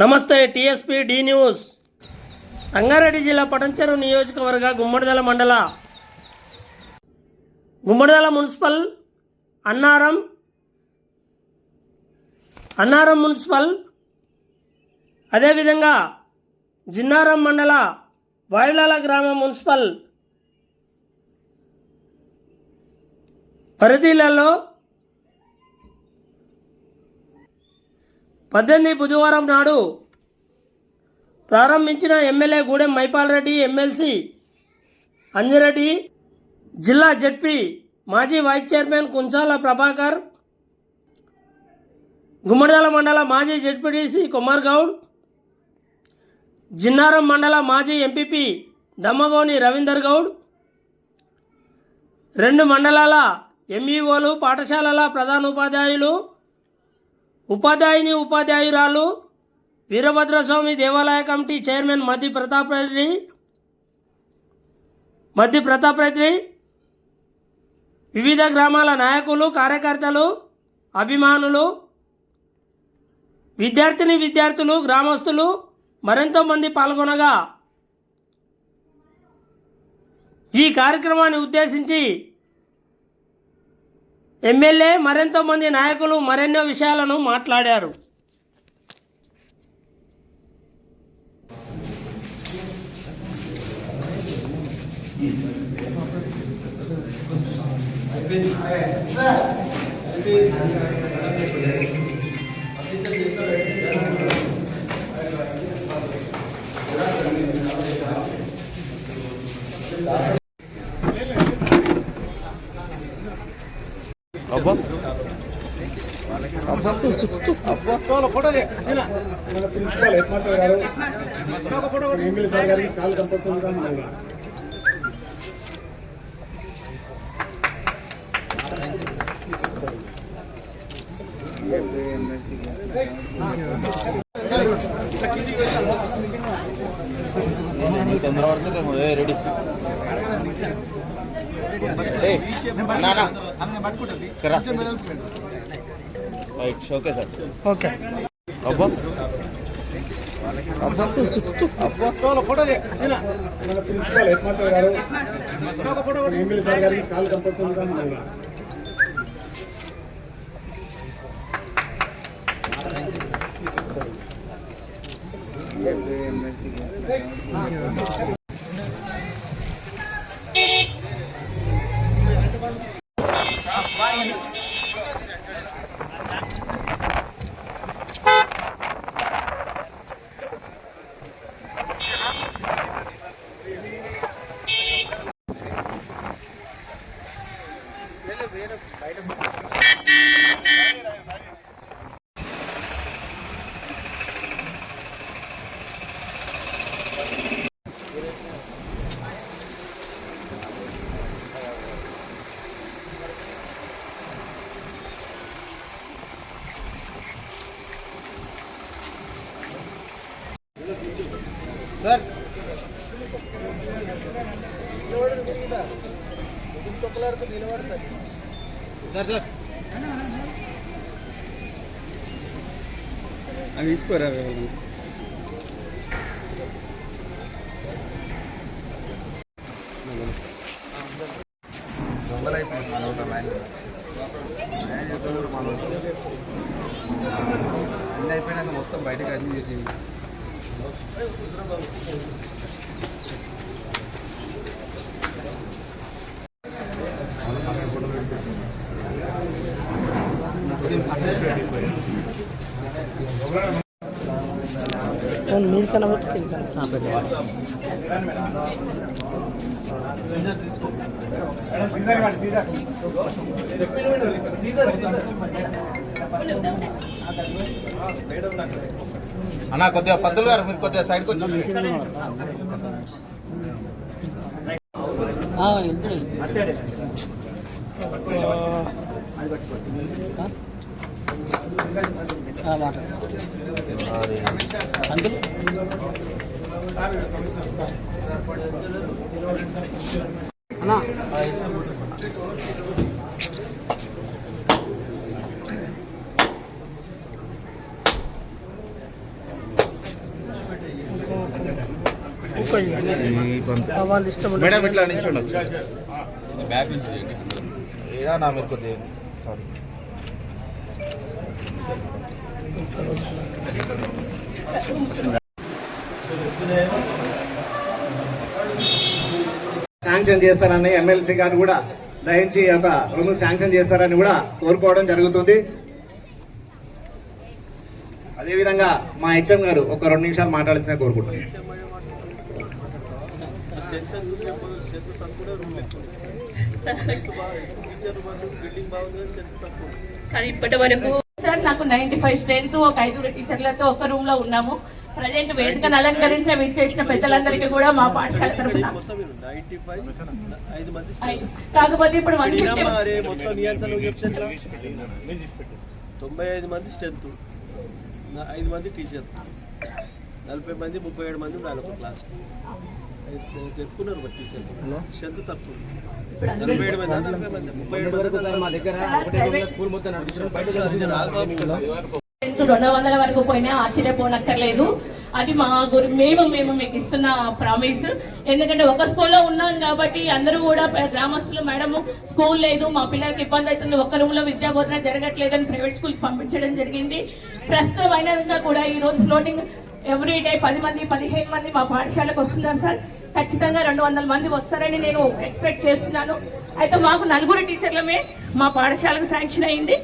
నమస్తే tsp D news. Sangareddy జిల్లా పటంచెరు నియోజకవర్గ గుమ్మడిదల మండల గుమ్మడిదల మున్సిపల్ అన్నారం మున్సిపల్ అదేవిధంగా జిన్నారం మండల వాయులాల గ్రామ మున్సిపల్ పరిధిలలో 18 బుధవారం నాడు ప్రారంభించిన ఎమ్మెల్యే గూడెం మైపాల్ రెడ్డి, ఎమ్మెల్సీ అంజిరెడ్డి, జిల్లా జెడ్పీ మాజీ వైస్ చైర్మన్ కుంచాల ప్రభాకర్, గుమ్మడిదల మండల మాజీ జెడ్పీటీసీ కుమార్ గౌడ్, జిన్నారం మండల మాజీ ఎంపీపీ దమ్మగోని రవీందర్ గౌడ్, 2 మండలాల ఎంఈఓలు, పాఠశాలల ప్రధానోపాధ్యాయులు, ఉపాధ్యాయురాలు, వీరభద్రస్వామి దేవాలయ కమిటీ చైర్మన్ మద్ది ప్రతాప్ రెడ్డి, వివిధ గ్రామాల నాయకులు, కార్యకర్తలు, అభిమానులు, విద్యార్థులు, గ్రామస్తులు మరెంతో మంది పాల్గొనగా ఈ కార్యక్రమాన్ని ఉద్దేశించి ఎమ్మెల్యే మరెంతో మంది నాయకులు మరెన్నో విషయాలను మాట్లాడారు. అబ్బా అబ్బా అబ్బా ఫోటో ప్రిన్సిపల్ హెడ్ మాస్టర్ గారు ఎమ్మెల్యే సార్ గారికి కాల్ కంపల్సరీ తొందర పడుతుందేమో. Ready okay sir. ఓకే అబ్బా అబ్బా అబ్బా ఫోటో ప్రిన్సిపల్ హెడ్ మాస్టర్ గారు ఎమ్మెల్యే సార్ గారికి కాల్ కంపల్సరీ సార్ సార్ అవి తీసుకోరా అన్నీ అయిపోయినాక మొత్తం బయటకు అన్ని చేసి మీరు కనబట్టి అన్నా కొద్దిగా పద్దులు గారు మీరు కొద్దిగా సైడ్కి వచ్చి అన్నా వాళ్ళు ఇష్టం మేడం ఇట్లా నుంచి ఉండొచ్చు ఏదా నా మీరు కొద్దిగా సారీ శాంక్షన్ చేస్తారని ఎమ్మెల్సీ గారు కూడా దయించి ఒక రూమ్ శాంక్షన్ చేస్తారని కూడా కోరుకోవడం జరుగుతుంది. అదేవిధంగా మా హెచ్ఎం గారు ఒక 2 నిమిషాలు మాట్లాడాల్సిన కోరుకుంటున్నాను. సార్ ఇప్పటి వరకు సార్ నాకు 95 స్ట్రెంత్, ఒక 5 టీచర్లతో ఒక రూమ్ లో ఉన్నాము. ప్రజెంట్ వేదికను అలంకరించి విచ్చేసిన పెద్దలందరికీ కూడా మా పాఠశాల తరఫున కాకపోతే ఇప్పుడు 95 మంది స్ట్రెంత్, 5 మంది టీచర్, 40 మంది 37 మంది ఉండాలి ఒక క్లాస్. చెప్పుకున్నారు టీచర్ స్ట్రెంత్ తక్కువ 47 మంది 37 వరకు మా దగ్గర 200 వరకు పోయినా ఆశ్చర్యపోనక్కర్లేదు. అది మా మేము మీకు ఇస్తున్న ప్రామిస్. ఎందుకంటే ఒక స్కూల్లో ఉన్నాం కాబట్టి అందరూ కూడా గ్రామస్తులు మేడం స్కూల్ లేదు, మా పిల్లలకి ఇబ్బంది అవుతుంది, ఒక్క రూమ్ లో విద్యా బోధన జరగట్లేదని ప్రైవేట్ స్కూల్ పంపించడం జరిగింది. ప్రస్తుతం అయినా కూడా ఈ రోజు ఫ్లోటింగ్ ఎవ్రీ డే 10 మంది 15 మంది మా పాఠశాలకు వస్తున్నారు సార్. ఖచ్చితంగా 200 మంది వస్తారని నేను ఎక్స్పెక్ట్ చేస్తున్నాను. అయితే మాకు 4 టీచర్లమే మా పాఠశాలకు శాంక్షన్ అయింది.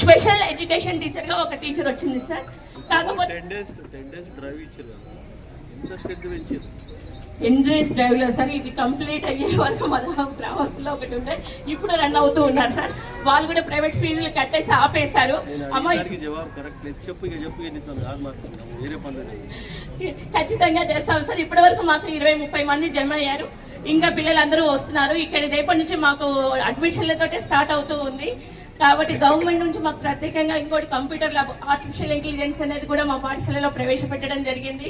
స్పెషల్ ఎడ్యుకేషన్ టీచర్గా ఒక టీచర్ వచ్చింది సార్. కాకపోతే 10 days డ్రైవ్ ఇచ్చారు కదా, ఎంత స్ట్రెంత్ పెంచారు. ఇంట్రెస్ట్ డ్రైవ్లో సార్ ఇది కంప్లీట్ అయ్యే వరకు మన గ్రామస్తులో ఒకటి ఉండే, ఇప్పుడు రన్ అవుతూ ఉన్నారు సార్. వాళ్ళు కూడా ప్రైవేట్ ఫీజులు కట్టేసి ఆపేశారు. అమ్మాయి జవాబు కరెక్ట్ చెప్పు వేరే పనులు ఖచ్చితంగా చేస్తాం సార్. ఇప్పటి వరకు మాకు 20-30 మంది జమ అయ్యారు. ఇంకా పిల్లలందరూ వస్తున్నారు. ఇక్కడ రేపటి నుంచి మాకు అడ్మిషన్లతోటే స్టార్ట్ అవుతూ ఉంది. కాబట్టి గవర్నమెంట్ నుంచి మాకు ప్రత్యేకంగా ఇంకోటి కంప్యూటర్ ల్యాబ్, ఆర్టిఫిషియల్ ఇంటెలిజెన్స్ అనేది కూడా మా పాఠశాలలో ప్రవేశపెట్టడం జరిగింది.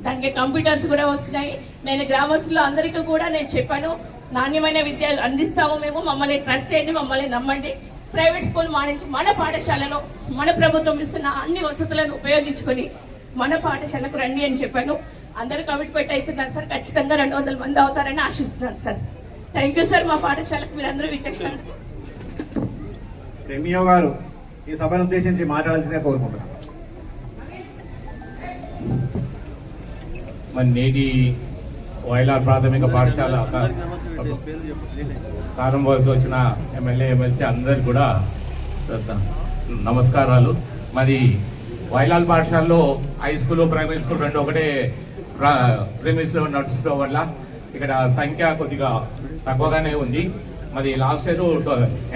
దానికి కంప్యూటర్స్ కూడా వస్తున్నాయి. నేను గ్రామస్తులు అందరికీ కూడా నేను చెప్పాను, నాణ్యమైన విద్య అందిస్తాము మేము, మమ్మల్ని ట్రస్ట్ చేయండి, మమ్మల్ని నమ్మండి. ప్రైవేట్ స్కూల్ మానించి మన పాఠశాలలో మన ప్రభుత్వం ఇస్తున్న అన్ని వసతులను ఉపయోగించుకొని మన పాఠశాలకు రండి అని చెప్పాను. అందరూ కమిట్మెంట్ అవుతున్నారు సార్. ఖచ్చితంగా 200 మంది అవుతారని ఆశిస్తున్నాను సార్. Thank you sir. మా పాఠశాలకు మీరందరూ విచ్చేసారు. ఎంఈఓ గారు ఈ సభను ఉద్దేశించి మాట్లాడాల్సిందిగా కోరుకుంటున్నాను. మరి నేటి వైలార్ ప్రాథమిక పాఠశాల ప్రారంభంలోకి వచ్చిన ఎమ్మెల్యే ఎమ్మెల్సీ అందరికి కూడా నమస్కారాలు. మరి వైలాల్ పాఠశాలలో హై స్కూల్ ప్రైమరీ స్కూల్ రెండు ఒకటే ప్రిమిస్లో నడుచుకోవడం వల్ల ఇక్కడ సంఖ్య కొద్దిగా తక్కువగానే ఉంది. మరి లాస్ట్ ఇయర్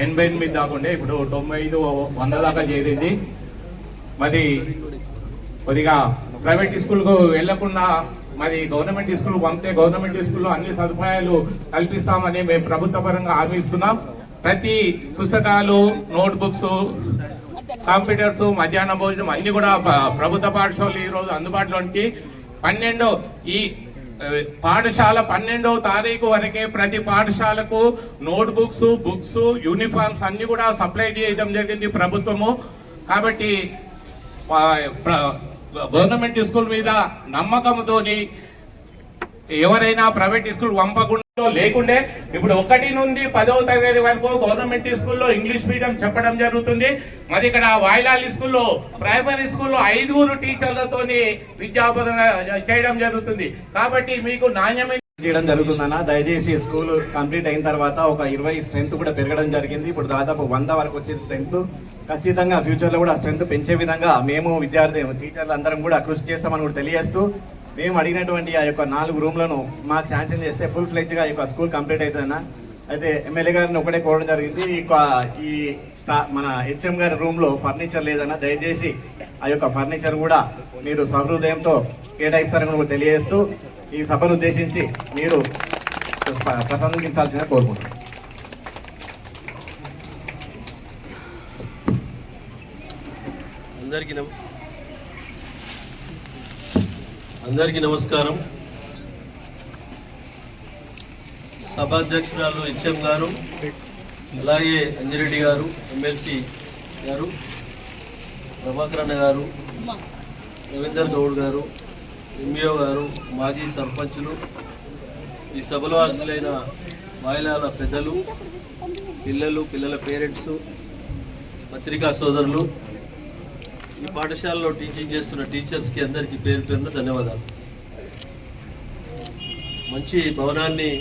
88 దాకా ఉండే, ఇప్పుడు 95-100 దాకా చేరింది. మరి కొద్దిగా ప్రైవేట్ స్కూల్కు వెళ్లకుండా మరి గవర్నమెంట్ స్కూల్ పంపితే గవర్నమెంట్ స్కూల్లో అన్ని సదుపాయాలు కల్పిస్తామని మేము ప్రభుత్వ పరంగా హామీ ఇస్తున్నాం. ప్రతి పుస్తకాలు, నోట్ బుక్స్, కంప్యూటర్స్, మధ్యాహ్న భోజనం అన్ని కూడా ప్రభుత్వ పాఠశాలలు ఈ రోజు అందుబాటులోకి 12వ తారీఖు వరకే ప్రతి పాఠశాలకు నోట్ బుక్స్, యూనిఫామ్స్ అన్ని కూడా సప్లై చేయడం జరిగింది ప్రభుత్వము. కాబట్టి గవర్నమెంట్ స్కూల్ మీద నమ్మకంతోని ఎవరైనా ప్రైవేట్ స్కూల్ పంపకుండా లేకుండే ఇప్పుడు 1 నుండి 10వ తరగతి వరకు గవర్నమెంట్ స్కూల్లో ఇంగ్లీష్ మీడియం చెప్పడం జరుగుతుంది. మరి ఇక్కడ వాయిలాలి స్కూల్లో ప్రైమరీ స్కూల్లో 5 టీచర్లతోని విద్యాబోధన చేయడం జరుగుతుంది. కాబట్టి మీకు నాణ్యమైన చేయడం జరుగుతుందన్న. దయచేసి స్కూల్ కంప్లీట్ అయిన తర్వాత ఒక 20 స్ట్రెంత్ కూడా పెరగడం జరిగింది. ఇప్పుడు దాదాపు 100 వరకు వచ్చే స్ట్రెంత్. ఖచ్చితంగా ఫ్యూచర్ లో కూడా స్ట్రెంత్ పెంచే విధంగా మేము టీచర్లు అందరం కూడా కృషి చేస్తామని కూడా తెలియజేస్తూ, మేము అడిగినటువంటి ఆ యొక్క 4 రూమ్లను మాకు శాంక్షన్ చేస్తే ఫుల్ ఫ్లెడ్జ్ గా ఈ యొక్క స్కూల్ కంప్లీట్ అవుతుందన్న. అయితే ఎమ్మెల్యే గారిని ఒకటే కోరడం జరిగింది, ఈ మన హెచ్ఎం గారి రూమ్ లో ఫర్నిచర్ లేదన్న. దయచేసి ఆ యొక్క ఫర్నిచర్ కూడా మీరు సహృదయంతో కేటాయిస్తారని కూడా తెలియజేస్తూ ఈ సభను ఉద్దేశించి మీరు ప్రసంగించాల్సిందిగా కోరుకుంటున్నాను. అందరికీ నమస్కారం. సభాధ్యక్షురాలు హెచ్ఎం గారు, అలాగే అంజిరెడ్డి గారు, ఎమ్మెల్సీ గారు, ప్రభాకర్ అన్న గారు, రవీందర్ గౌడ్ గారు, ఎంఈఓ గారు, మాజీ సర్పంచులు, ఈ సభలో హాజరైన మహిళల పెద్దలు, పిల్లలు, పిల్లల పేరెంట్స్, పత్రికా సోదరులు, ఈ పాఠశాలలో టీచింగ్ చేస్తున్న టీచర్స్కి అందరికీ పేరు పేరున ధన్యవాదాలు. మంచి భవనాన్ని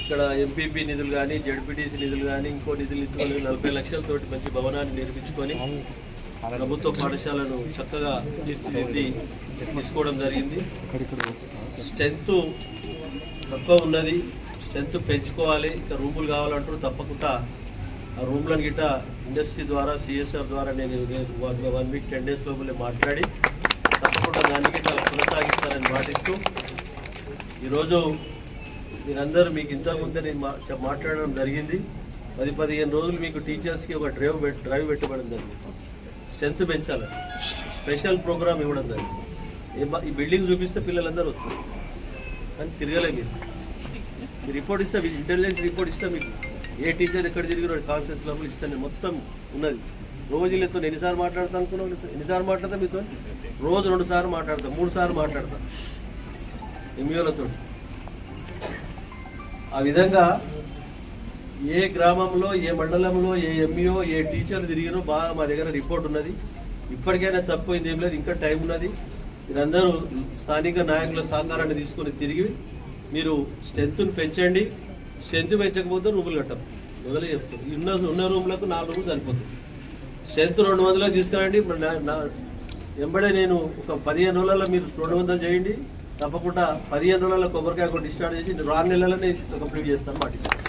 ఇక్కడ ఎంపీపీ నిధులు కానీ, జడ్పీటీసీ నిధులు కానీ, ఇంకో నిధులు 40 లక్షలతోటి మంచి భవనాన్ని నిర్మించుకొని ప్రభుత్వ పాఠశాలను చక్కగా తీర్చిదిద్ది తీసుకోవడం జరిగింది. స్ట్రెంత్ తక్కువ ఉన్నది, స్ట్రెంత్ పెంచుకోవాలి. ఇంకా రూములు కావాలంటారు, తప్పకుండా ఆ రూమ్లను గిట్ట ఇండస్ట్రీ ద్వారా, సిఎస్ఆర్ ద్వారా నేను 1 వీక్ 10 డేస్ లోపలే మాట్లాడి తప్పకుండా దాన్ని గిట్ట కొనసాగిస్తానని మాటిస్తూ, ఈరోజు మీరందరూ మీకు ఇంతకుముందే నేను మాట్లాడడం జరిగింది. 10-15 రోజులు మీకు టీచర్స్కి ఒక డ్రైవ్ పెట్టబడడం జరిగింది. స్ట్రెంత్ పెంచాలి, స్పెషల్ ప్రోగ్రామ్ ఇవ్వడం జరిగింది. ఈ బిల్డింగ్ చూపిస్తే పిల్లలందరూ వస్తారు, కానీ తిరగలే మీరు. మీ రిపోర్ట్ ఇస్తే, ఇంటెలిజెన్స్ రిపోర్ట్ ఇస్తే మీకు ఏ టీచర్ ఎక్కడ తిరిగిన కాన్సెన్స్ లెవెల్ ఇస్తాను మొత్తం ఉన్నది. రోజు వీళ్ళతో ఎన్నిసార్లు మాట్లాడతా అనుకున్నాం, ఎన్నిసార్లు మాట్లాడతా మీతో? రోజు 2 సార్లు మాట్లాడతా, 3 సార్లు మాట్లాడతా ఎంఈఓలతో. ఆ విధంగా ఏ గ్రామంలో, ఏ మండలంలో, ఏ ఎంఈఓ, ఏ టీచర్ తిరిగినో బాగా మా దగ్గర రిపోర్ట్ ఉన్నది. ఇప్పటికైనా తప్పిపోయింది ఏం లేదు, ఇంకా టైం ఉన్నది. మీరందరూ స్థానిక నాయకుల సహకారాన్ని తీసుకొని తిరిగి మీరు స్ట్రెంత్ను పెంచండి. స్ట్రెంత్ పెంచకపోతే రూములు కట్టం మొదలే చెప్తాం. ఉన్న రూములకు 4 రూములు సరిపోతుంది. స్ట్రెంత్ 200 తీసుకురండి. వెంబడే నేను ఒక 15 రోజులలో మీరు 200 చేయండి. తప్పకుండా 15 రోజుల కొబ్బరికాయ కూడా డిశ్చార్జ్ చేసి 6 నెలలనే కంప్లీట్ చేస్తాను మాటిస్తాను.